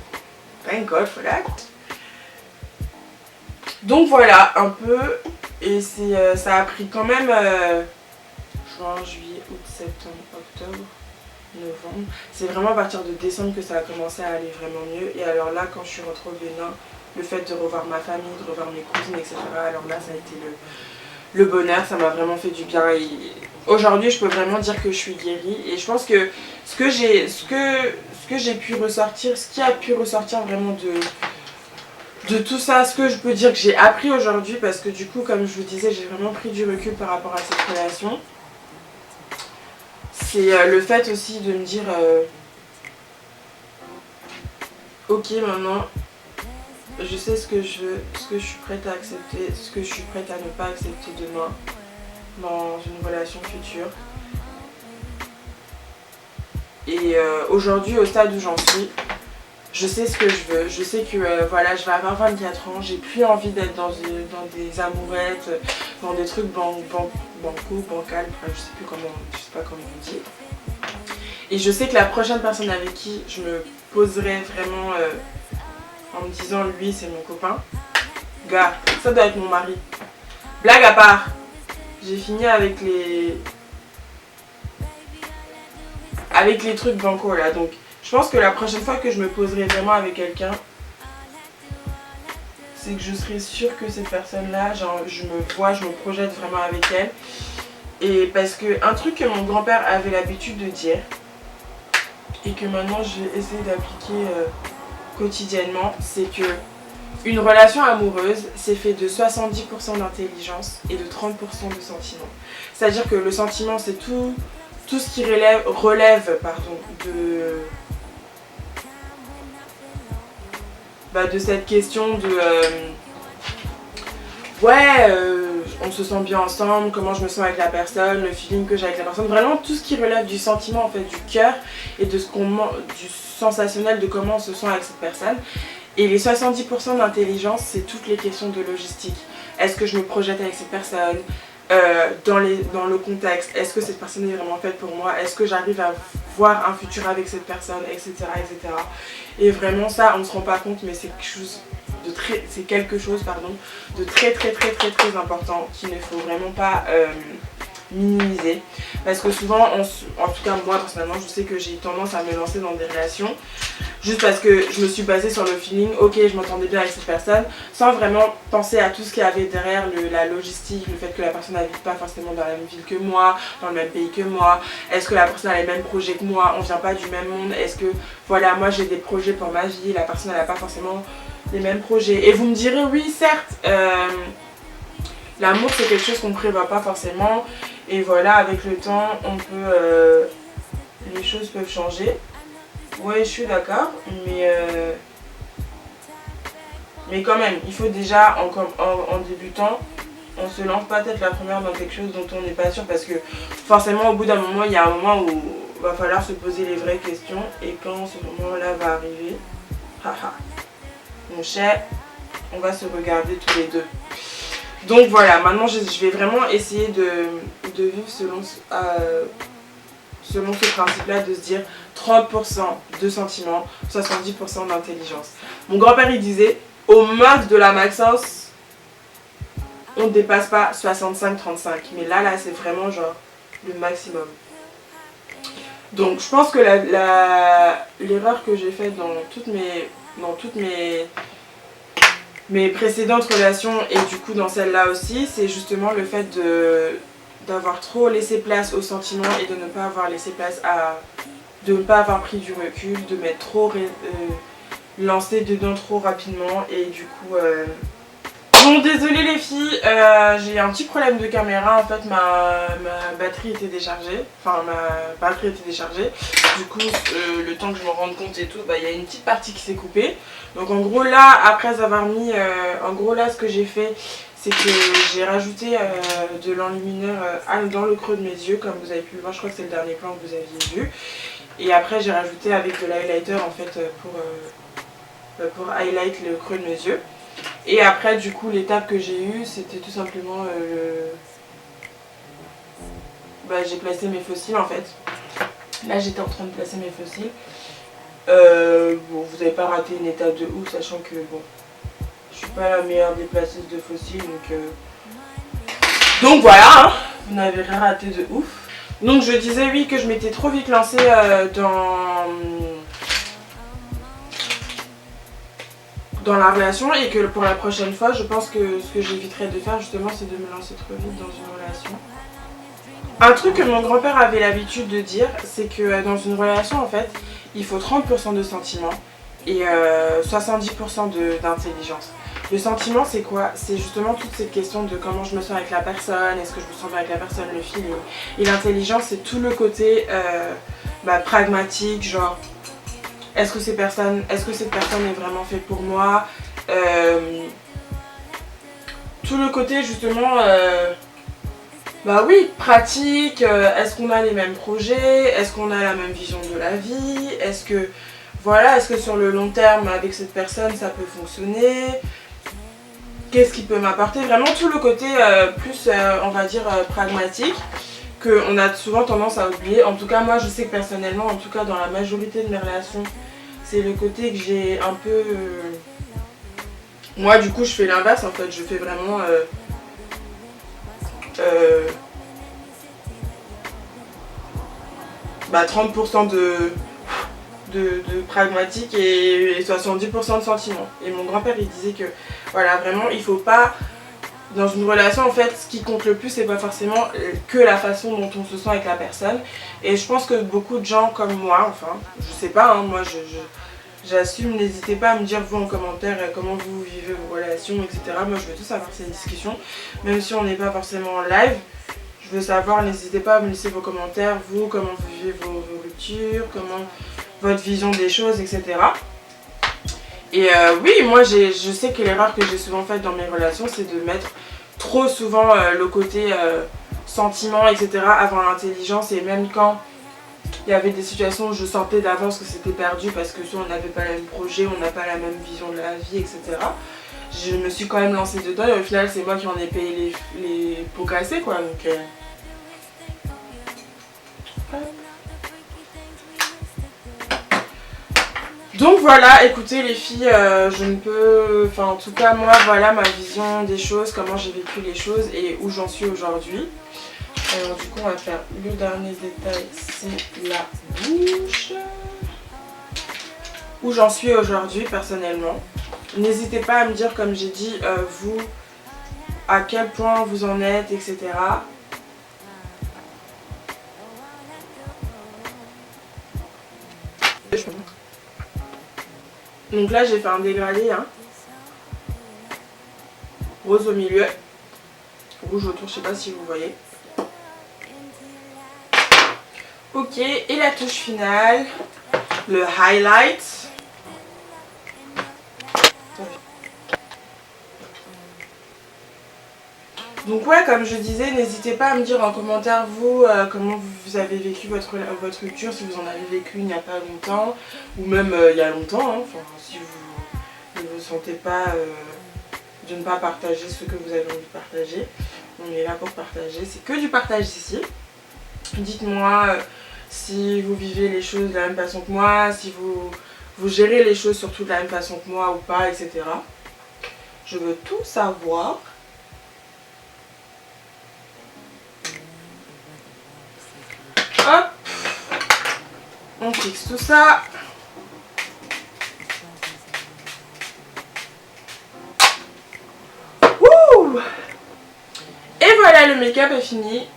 Thank God for that. Donc voilà, un peu. Et ça a pris quand même juin, juillet, août, septembre, octobre, novembre. C'est vraiment à partir de décembre que ça a commencé à aller vraiment mieux. Et alors là, quand je suis rentrée au Bénin, le fait de revoir ma famille, de revoir mes cousines, etc. Alors là, ça a été le bonheur. Ça m'a vraiment fait du bien. Et aujourd'hui, je peux vraiment dire que je suis guérie. Et je pense que ce que j'ai pu ressortir, ce qui a pu ressortir vraiment de tout ça, ce que je peux dire que j'ai appris aujourd'hui, parce que du coup, comme je vous disais, j'ai vraiment pris du recul par rapport à cette relation. C'est le fait aussi de me dire ok, maintenant je sais ce que je veux, ce que je suis prête à accepter, ce que je suis prête à ne pas accepter demain dans une relation future. Et aujourd'hui, au stade où j'en suis, je sais ce que je veux. Je sais que voilà, je vais avoir 24 ans, j'ai plus envie d'être dans des amourettes, dans des trucs banco, bancal, je sais pas comment on dit. Et je sais que la prochaine personne avec qui je me poserai vraiment en me disant lui c'est mon copain, gars, ça doit être mon mari. Blague à part, j'ai fini avec les trucs banco là, donc je pense que la prochaine fois que je me poserai vraiment avec quelqu'un, c'est que je serai sûre que cette personne-là, genre, je me projette vraiment avec elle. Et parce que un truc que mon grand-père avait l'habitude de dire, et que maintenant je vais essayer d'appliquer quotidiennement, c'est que une relation amoureuse, c'est fait de 70% d'intelligence et de 30% de sentiment. C'est-à-dire que le sentiment, c'est tout ce qui relève de cette question de on se sent bien ensemble, comment je me sens avec la personne, le feeling que j'ai avec la personne, vraiment tout ce qui relève du sentiment, en fait, du cœur et de du sensationnel de comment on se sent avec cette personne. Et les 70% d'intelligence, c'est toutes les questions de logistique. Est-ce que je me projette avec cette personne dans le contexte? Est-ce que cette personne est vraiment faite pour moi? Est-ce que j'arrive à voir un futur avec cette personne, etc., etc. Et vraiment ça, on ne se rend pas compte, mais c'est quelque chose de très important qu'il ne faut vraiment pas minimiser. Parce que souvent, en tout cas moi personnellement, je sais que j'ai tendance à me lancer dans des relations juste parce que je me suis basée sur le feeling, ok, je m'entendais bien avec cette personne, sans vraiment penser à tout ce qu'il y avait derrière, la logistique, le fait que la personne n'habite pas forcément dans la même ville que moi, dans le même pays que moi, est-ce que la personne a les mêmes projets que moi, on vient pas du même monde, est-ce que, voilà, moi j'ai des projets pour ma vie, la personne elle n'a pas forcément les mêmes projets. Et vous me direz, oui, certes, l'amour c'est quelque chose qu'on ne prévoit pas forcément, et voilà, avec le temps, les choses peuvent changer. Ouais, je suis d'accord, mais quand même, il faut déjà, en débutant, on se lance pas peut-être la première dans quelque chose dont on n'est pas sûr, parce que forcément, au bout d'un moment, il y a un moment où il va falloir se poser les vraies questions, et quand ce moment-là va arriver, haha, mon cher, on va se regarder tous les deux. Donc voilà, maintenant je vais vraiment essayer de vivre selon ce principe-là, de se dire 30% de sentiments, 70% d'intelligence. Mon grand-père il disait, au max de la Maxence, on ne dépasse pas 65-35. Mais là c'est vraiment genre le maximum. Donc je pense que l'erreur que j'ai faite dans toutes mes précédentes relations, et du coup dans celle-là aussi, c'est justement le fait d'avoir trop laissé place aux sentiments et de ne pas avoir laissé place de ne pas avoir pris du recul, de m'être trop lancée dedans trop rapidement, et du coup bon, désolée les filles, j'ai un petit problème de caméra. En fait ma batterie était déchargée, du coup le temps que je me rende compte et tout, il y a une petite partie qui s'est coupée. Donc en gros là, après avoir mis, ce que j'ai fait, c'est que j'ai rajouté de l'enlumineur dans le creux de mes yeux, comme vous avez pu le voir, je crois que c'est le dernier plan que vous aviez vu. Et après j'ai rajouté avec de l'highlighter en fait pour highlight le creux de mes yeux. Et après du coup l'étape que j'ai eue, c'était tout simplement j'ai placé mes fossiles en fait. Là j'étais en train de placer mes fossiles. Bon, vous n'avez pas raté une étape de ouf, sachant que bon, je suis pas la meilleure des placeuses de fossiles, donc voilà, hein, vous n'avez rien raté de ouf. Donc je disais oui que je m'étais trop vite lancée dans la relation, et que pour la prochaine fois, je pense que ce que j'éviterai de faire justement, c'est de me lancer trop vite dans une relation. Un truc que mon grand-père avait l'habitude de dire, c'est que dans une relation en fait, il faut 30% de sentiments et 70% d'intelligence. Le sentiment c'est quoi? C'est justement toute cette question de comment je me sens avec la personne, est-ce que je me sens bien avec la personne, le feeling. Et l'intelligence c'est tout le côté pragmatique, genre est-ce que cette personne est vraiment faite pour moi, tout le côté justement oui, pratique, est-ce qu'on a les mêmes projets, est-ce qu'on a la même vision de la vie, est-ce que sur le long terme avec cette personne ça peut fonctionner, qu'est-ce qui peut m'apporter, vraiment tout le côté plus on va dire pragmatique, qu'on a souvent tendance à oublier. En tout cas moi je sais que personnellement, en tout cas dans la majorité de mes relations, c'est le côté que j'ai un peu... Moi du coup je fais l'inverse en fait, je fais vraiment 30% de pragmatique et 70% de sentiment. Et mon grand-père il disait que Voilà, vraiment, il faut pas... Dans une relation, en fait, ce qui compte le plus, c'est pas forcément que la façon dont on se sent avec la personne. Et je pense que beaucoup de gens comme moi, enfin, je sais pas, hein, moi j'assume, n'hésitez pas à me dire vous en commentaire comment vous vivez vos relations, etc. Moi je veux tous avoir cette discussion, même si on n'est pas forcément en live. Je veux savoir, n'hésitez pas à me laisser vos commentaires, vous, comment vous vivez vos ruptures, comment votre vision des choses, etc. Et oui, moi je sais que l'erreur que j'ai souvent faite dans mes relations, c'est de mettre trop souvent le côté sentiment, etc. avant l'intelligence. Et même quand il y avait des situations où je sentais d'avance que c'était perdu parce que soit on n'avait pas le même projet, on n'a pas la même vision de la vie, etc. Je me suis quand même lancée dedans et au final c'est moi qui en ai payé les pots cassés, quoi. Donc voilà, écoutez les filles, je ne peux... Enfin en tout cas moi, voilà ma vision des choses, comment j'ai vécu les choses et où j'en suis aujourd'hui. Alors du coup on va faire le dernier détail, c'est la bouche. Où j'en suis aujourd'hui personnellement. N'hésitez pas à me dire, comme j'ai dit, vous, à quel point vous en êtes, etc. Donc là j'ai fait un dégradé, hein. Rose au milieu, rouge autour, je sais pas si vous voyez. Ok, et la touche finale, le highlight. Donc ouais, comme je disais, n'hésitez pas à me dire en commentaire vous comment vous avez vécu votre rupture, si vous en avez vécu il n'y a pas longtemps ou même il y a longtemps, hein. Enfin, si vous ne vous sentez pas de ne pas partager ce que vous avez envie de partager, on est là pour partager, c'est que du partage ici. Dites-moi si vous vivez les choses de la même façon que moi, si vous gérez les choses surtout de la même façon que moi ou pas, etc. Je veux tout savoir. Hop, on fixe tout ça. Ouh. Et voilà, le make-up est fini.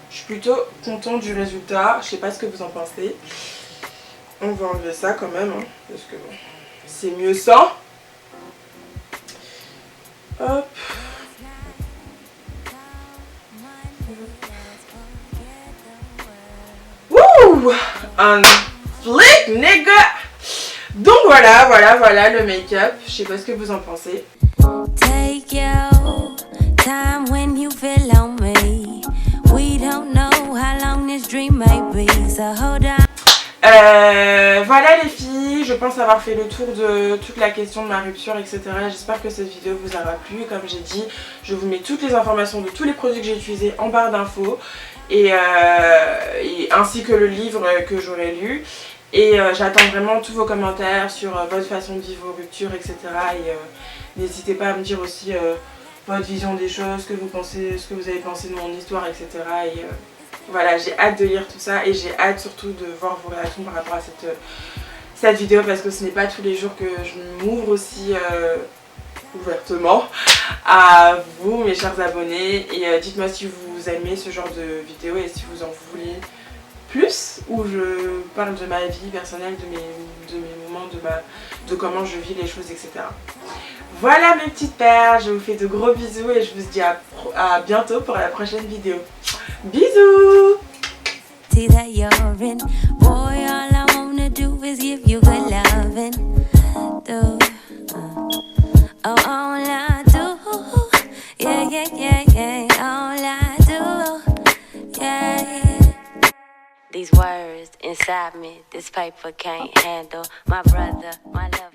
Je suis plutôt contente du résultat. Je sais pas ce que vous en pensez. On va enlever ça quand même, hein, parce que bon, c'est mieux sans. Hop. Wouh, un flick, nigga. Donc voilà le make-up. Je sais pas ce que vous en pensez. Take your time when you feel lonely. We don't know how long this dream may be, so hold on. Voilà les filles, je pense avoir fait le tour de toute la question de ma rupture, etc. J'espère que cette vidéo vous aura plu. Comme j'ai dit, je vous mets toutes les informations de tous les produits que j'ai utilisés en barre d'infos et ainsi que le livre que j'aurai lu. Et j'attends vraiment tous vos commentaires sur votre façon de vivre vos ruptures, etc. Et n'hésitez pas à me dire aussi votre vision des choses, ce que vous pensez, ce que vous avez pensé de mon histoire, etc. Et voilà, j'ai hâte de lire tout ça et j'ai hâte surtout de voir vos réactions par rapport à cette vidéo, parce que ce n'est pas tous les jours que je m'ouvre aussi ouvertement à vous, mes chers abonnés. Et dites-moi si vous aimez ce genre de vidéo et si vous en voulez plus, où je parle de ma vie personnelle, de mes moments, de comment je vis les choses, etc. Voilà mes petites perles, je vous fais de gros bisous et je vous dis à bientôt pour la prochaine vidéo. Bisous! See that you're in, boy, all I wanna do is give you good loving. Oh, all I do, yeah, yeah, yeah, yeah, all I do, yeah. These words inside me, this paper can't handle. My brother, my lover.